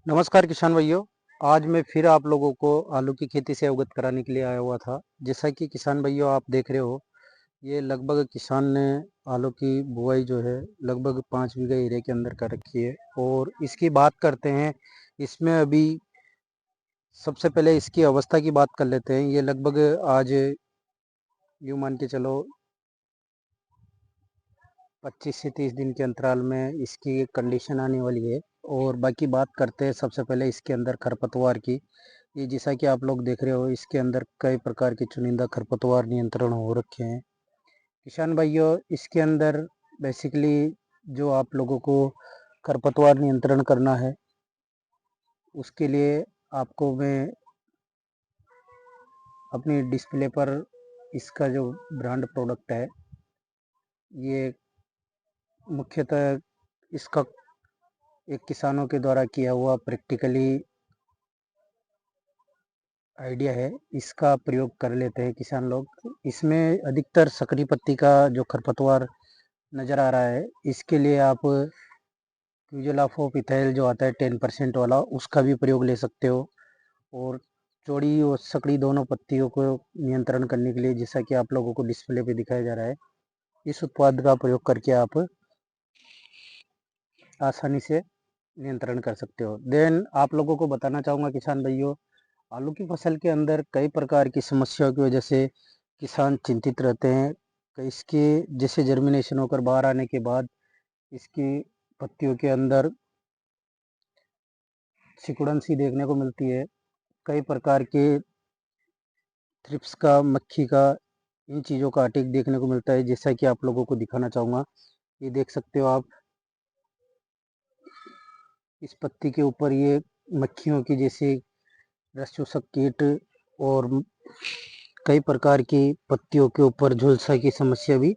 नमस्कार किसान भाइयों। आज मैं फिर आप लोगों को आलू की खेती से अवगत कराने के लिए आया हुआ था। जैसा कि किसान भाइयों आप देख रहे हो, ये लगभग किसान ने आलू की बुआई जो है लगभग 5 बीघा एरिया के अंदर कर रखी है। और इसकी बात करते हैं, इसमें अभी सबसे पहले इसकी अवस्था की बात कर लेते हैं। ये लगभग आज यूँ मान के चलो 25 से 30 दिन के अंतराल में इसकी कंडीशन आने वाली है। और बाकी बात करते हैं सबसे पहले इसके अंदर खरपतवार की। ये जैसा कि आप लोग देख रहे हो, इसके अंदर कई प्रकार के चुनिंदा खरपतवार नियंत्रण हो रखे हैं। किसान भाइयों, इसके अंदर बेसिकली जो आप लोगों को खरपतवार नियंत्रण करना है, उसके लिए आपको मैं अपनी डिस्प्ले पर इसका जो ब्रांड प्रोडक्ट है, ये मुख्यतः इसका एक किसानों के द्वारा किया हुआ प्रैक्टिकली आइडिया है, इसका प्रयोग कर लेते हैं किसान लोग। इसमें अधिकतर सकरी पत्ती का जो खरपतवार नज़र आ रहा है, इसके लिए आप क्यूजोलाफो इथाइल जो आता है 10% वाला, उसका भी प्रयोग ले सकते हो। और चौड़ी और सकड़ी दोनों पत्तियों को नियंत्रण करने के लिए, जैसा कि आप लोगों को डिस्प्ले पे दिखाया जा रहा है, इस उत्पाद का प्रयोग करके आप आसानी से नियंत्रण कर सकते हो। देन आप लोगों को बताना चाहूँगा किसान भाइयों, आलू की फसल के अंदर कई प्रकार की समस्याओं की वजह से किसान चिंतित रहते हैं। कई इसके जैसे जर्मिनेशन होकर बाहर आने के बाद इसकी पत्तियों के अंदर सिकुड़न सी देखने को मिलती है। कई प्रकार के थ्रिप्स का, मक्खी का, इन चीज़ों का अटैक देखने को मिलता है। जैसा कि आप लोगों को दिखाना चाहूँगा, ये देख सकते हो आप, इस पत्ती के ऊपर ये मक्खियों की जैसे रस चूसक कीट और कई प्रकार की पत्तियों के वीपर झुलसा की समस्या भी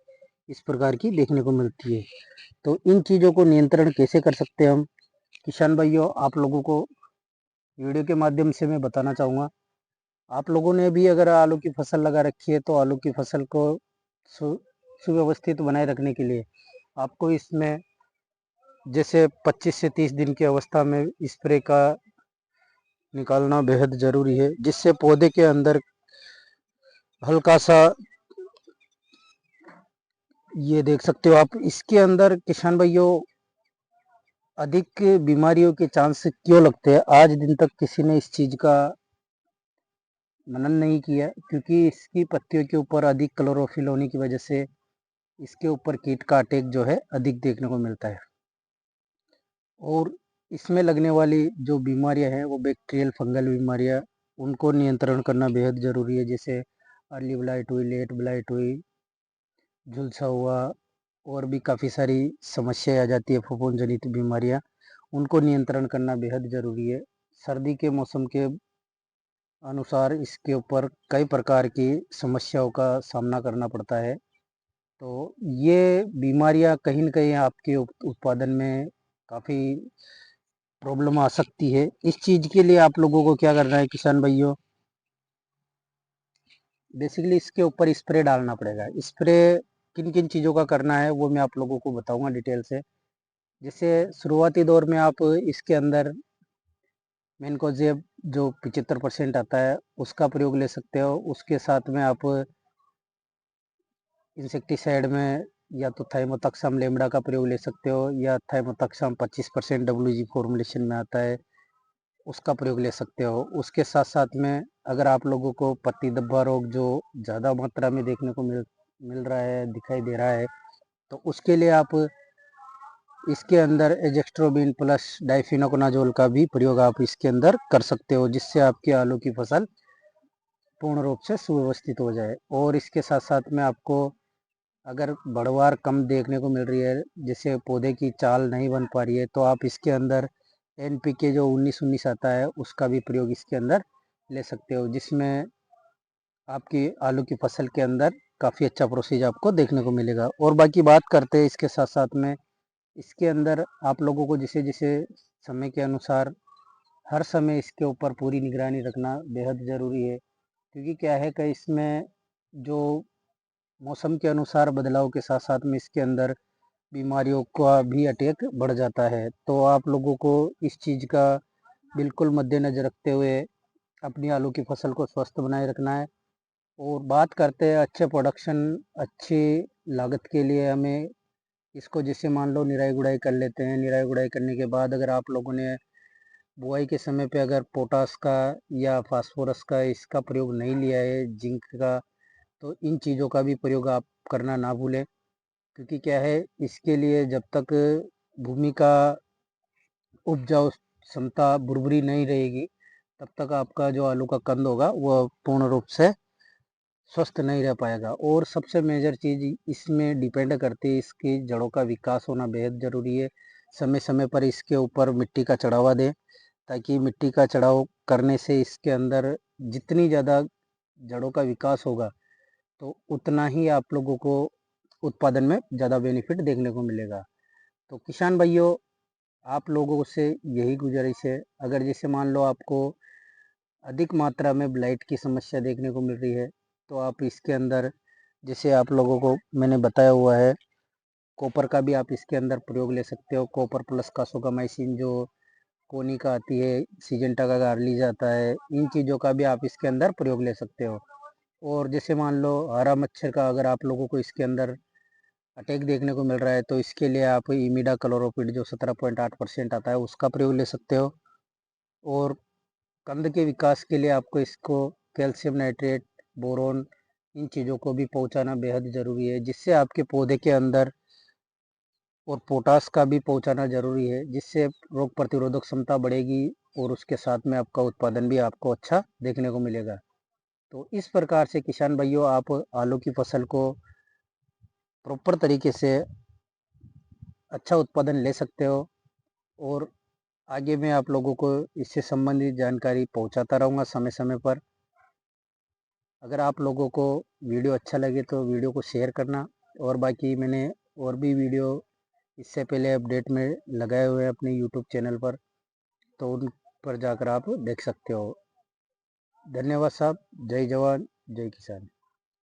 इस प्रकार की देखने को मिलती है। तो इन चीज़ों को नियंत्रण कैसे कर सकते हैं हम किसान भाइयों, आप लोगों को वीडियो के माध्यम से मैं बताना चाहूँगा। आप लोगों ने भी अगर आलू की फसल लगा रखी है, तो आलू की फसल को सुव्यवस्थित बनाए रखने के लिए आपको इसमें जैसे 25 से 30 दिन की अवस्था में स्प्रे का निकालना बेहद ज़रूरी है, जिससे पौधे के अंदर हल्का सा, ये देख सकते हो आप, इसके अंदर किसान भाइयों अधिक बीमारियों के चांस क्यों लगते हैं, आज दिन तक किसी ने इस चीज़ का मनन नहीं किया, क्योंकि इसकी पत्तियों के ऊपर अधिक क्लोरोफिल होने की वजह से इसके ऊपर कीट का अटैक जो है अधिक देखने को मिलता है। और इसमें लगने वाली जो बीमारियां हैं, वो बैक्टीरियल फंगल बीमारियां, उनको नियंत्रण करना बेहद ज़रूरी है। जैसे अर्ली ब्लाइट हुई, लेट ब्लाइट हुई, झुलसा हुआ, और भी काफ़ी सारी समस्याएं आ जाती है, फफूंद जनित बीमारियां, उनको नियंत्रण करना बेहद ज़रूरी है। सर्दी के मौसम के अनुसार इसके ऊपर कई प्रकार की समस्याओं का सामना करना पड़ता है। तो ये बीमारियां कहीं न कहीं आपके उत्पादन में काफ़ी प्रॉब्लम आ सकती है। इस चीज़ के लिए आप लोगों को क्या करना है किसान भाइयों, बेसिकली इसके ऊपर स्प्रे डालना पड़ेगा। स्प्रे किन किन चीज़ों का करना है वो मैं आप लोगों को बताऊंगा डिटेल से। जैसे शुरुआती दौर में आप इसके अंदर मैनकोजेब जो 75% आता है, उसका प्रयोग ले सकते हो। उसके साथ में आप इंसेक्टिसाइड में या तो थाइमोथक्सम लेमड़ा का प्रयोग ले सकते हो, या थाइमोथक्सम 25% WG फॉर्मुलेशन में आता है, उसका प्रयोग ले सकते हो। उसके साथ साथ में अगर आप लोगों को पत्ती धब्बा रोग जो ज़्यादा मात्रा में देखने को मिल रहा है, दिखाई दे रहा है, तो उसके लिए आप इसके अंदर एजेस्ट्रोबिन प्लस डाइफिनोकोनाजोल का भी प्रयोग आप इसके अंदर कर सकते हो, जिससे आपकी आलू की फसल पूर्ण रूप से सुव्यवस्थित हो जाए। और इसके साथ साथ में आपको अगर बढ़वार कम देखने को मिल रही है, जैसे पौधे की चाल नहीं बन पा रही है, तो आप इसके अंदर NPK जो 19-19 आता है, उसका भी प्रयोग इसके अंदर ले सकते हो, जिसमें आपकी आलू की फसल के अंदर काफ़ी अच्छा प्रोसीज आपको देखने को मिलेगा। और बाकी बात करते हैं इसके साथ साथ में, इसके अंदर आप लोगों को जैसे जैसे समय के अनुसार हर समय इसके ऊपर पूरी निगरानी रखना बेहद ज़रूरी है। क्योंकि क्या है कि इसमें जो मौसम के अनुसार बदलाव के साथ साथ में इसके अंदर बीमारियों का भी अटैक बढ़ जाता है। तो आप लोगों को इस चीज़ का बिल्कुल मद्देनज़र रखते हुए अपनी आलू की फसल को स्वस्थ बनाए रखना है। और बात करते हैं अच्छे प्रोडक्शन, अच्छी लागत के लिए हमें इसको जैसे मान लो निराई-गुड़ाई कर लेते हैं। निराई-गुड़ाई करने के बाद अगर आप लोगों ने बुआई के समय पे अगर पोटाश का या फास्फोरस का इसका प्रयोग नहीं लिया है, जिंक का, तो इन चीज़ों का भी प्रयोग आप करना ना भूलें। क्योंकि क्या है, इसके लिए जब तक भूमि का उपजाऊ क्षमता बुरबुरी नहीं रहेगी, तब तक आपका जो आलू का कंद होगा वह पूर्ण रूप से स्वस्थ नहीं रह पाएगा। और सबसे मेजर चीज़ इसमें डिपेंड करती है इसकी जड़ों का विकास होना बेहद ज़रूरी है। समय समय पर इसके ऊपर मिट्टी का चढ़ावा दें, ताकि मिट्टी का चढ़ाव करने से इसके अंदर जितनी ज़्यादा जड़ों का विकास होगा, तो उतना ही आप लोगों को उत्पादन में ज़्यादा बेनिफिट देखने को मिलेगा। तो किसान भाइयों, आप लोगों से यही गुजारिश है, अगर जैसे मान लो आपको अधिक मात्रा में ब्लाइट की समस्या देखने को मिल रही है, तो आप इसके अंदर, जैसे आप लोगों को मैंने बताया हुआ है, कॉपर का भी आप इसके अंदर प्रयोग ले सकते हो। कॉपर प्लस कासोकामाइसिन जो कोनी का आती है, सिजेंटा का गार्ली जाता है, इन चीज़ों का भी आप इसके अंदर प्रयोग ले सकते हो। और जैसे मान लो हरा मच्छर का अगर आप लोगों को इसके अंदर अटैक देखने को मिल रहा है, तो इसके लिए आप इमिडा क्लोरोपिड जो 17.8% आता है उसका प्रयोग ले सकते हो। और कंद के विकास के लिए आपको इसको कैल्शियम नाइट्रेट, बोरोन, इन चीज़ों को भी पहुंचाना बेहद ज़रूरी है, जिससे आपके पौधे के अंदर, और पोटास का भी पहुंचाना ज़रूरी है, जिससे रोग प्रतिरोधक क्षमता बढ़ेगी और उसके साथ में आपका उत्पादन भी आपको अच्छा देखने को मिलेगा। तो इस प्रकार से किसान भाइयों, आप आलू की फसल को प्रॉपर तरीके से अच्छा उत्पादन ले सकते हो। और आगे मैं आप लोगों को इससे संबंधित जानकारी पहुंचाता रहूँगा समय समय पर। अगर आप लोगों को वीडियो अच्छा लगे तो वीडियो को शेयर करना। और बाकी मैंने और भी वीडियो इससे पहले अपडेट में लगाए हुए हैं अपने यूट्यूब चैनल पर, तो उन पर जाकर आप देख सकते हो। धन्यवाद साहब। जय जवान, जय किसान।